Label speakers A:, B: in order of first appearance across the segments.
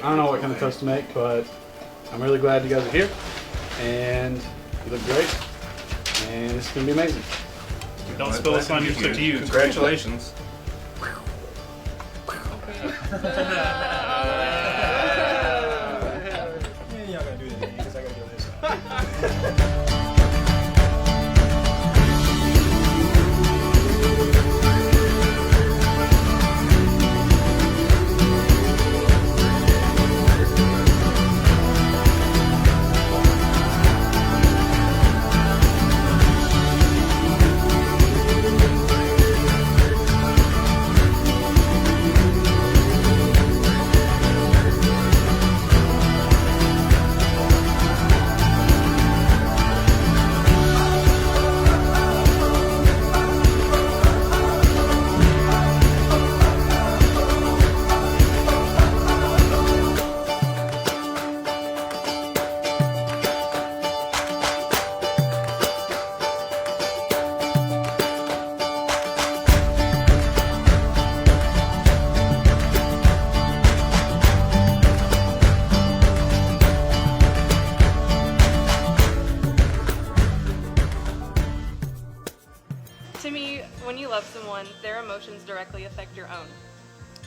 A: I don't know what kind of toast to make, but I'm really glad you guys are here, and you look great, and it's going to be amazing.
B: Don't spill this on you to you.
C: Congratulations.
D: Y'all gotta do this because I gotta do this.
E: To me, when you love someone, their emotions directly affect your own.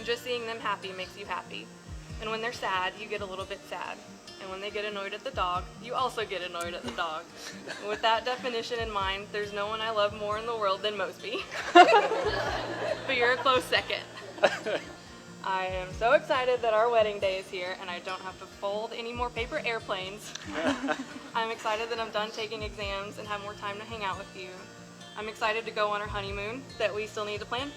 E: Just seeing them happy makes you happy. And when they're sad, you get a little bit sad. And when they get annoyed at the dog, you also get annoyed at the dog. With that definition in mind, there's no one I love more in the world than Mosby. But you're a close second. I am so excited that our wedding day is here and I don't have to fold any more paper airplanes. I'm excited that I'm done taking exams and have more time to hang out with you. I'm excited to go on our honeymoon that we still need to plan.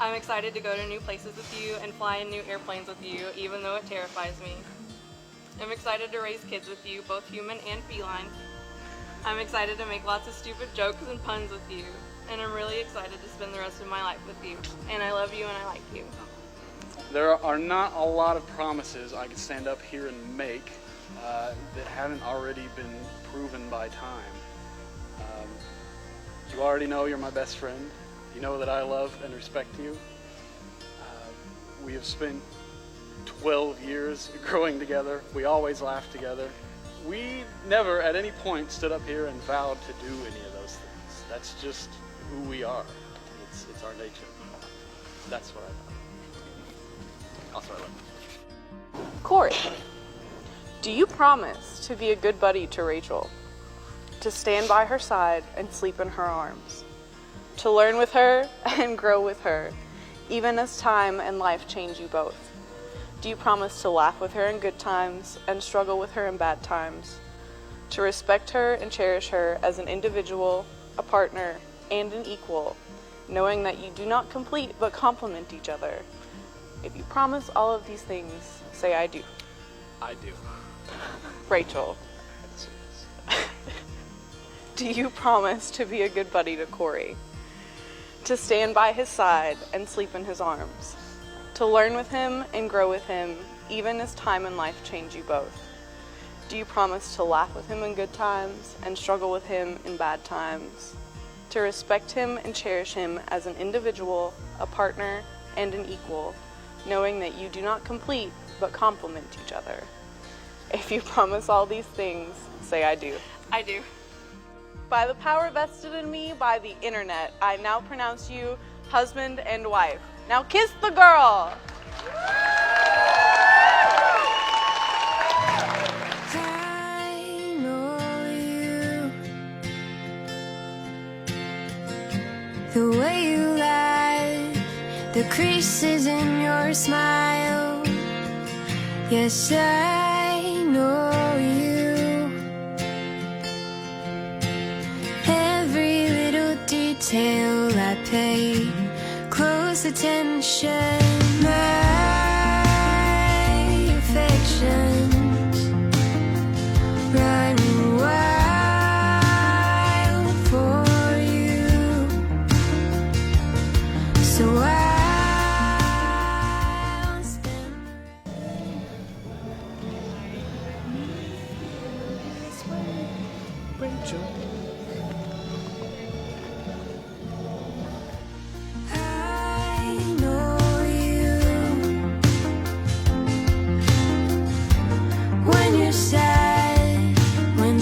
E: I'm excited to go to new places with you and fly in new airplanes with you, even though it terrifies me. I'm excited to raise kids with you, both human and feline. I'm excited to make lots of stupid jokes and puns with you. And I'm really excited to spend the rest of my life with you. And I love you and I like you.
A: There are not a lot of promises I could stand up here and make that haven't already been proven by time. You already know you're my best friend. You know that I love and respect you. We have spent 12 years growing together. We always laugh together. We never at any point stood up here and vowed to do any of those things. That's just who we are. It's our nature. That's what I thought. Also, I love you.
E: Corey, do you promise to be a good buddy to Rachel? To stand by her side and sleep in her arms? To learn with her and grow with her, even as time and life change you both? Do you promise to laugh with her in good times and struggle with her in bad times? To respect her and cherish her as an individual, a partner, and an equal, knowing that you do not complete but complement each other? If you promise all of these things, say I do.
A: I do.
E: Rachel, do you promise to be a good buddy to Corey? To stand by his side and sleep in his arms? To learn with him and grow with him, even as time and life change you both? Do you promise to laugh with him in good times and struggle with him in bad times? To respect him and cherish him as an individual, a partner, and an equal, knowing that you do not complete but complement each other? If you promise all these things, say I do. I do. By the power vested in me by the internet, I now pronounce you husband and wife. Now kiss the girl!
F: I know you, the way you lie, the creases in your smile. Yes, I know you. Every little detail I pay close attention. My affections run wild for you, so I'll spend the rest.
D: mucho.
F: I know you. When you're sad, when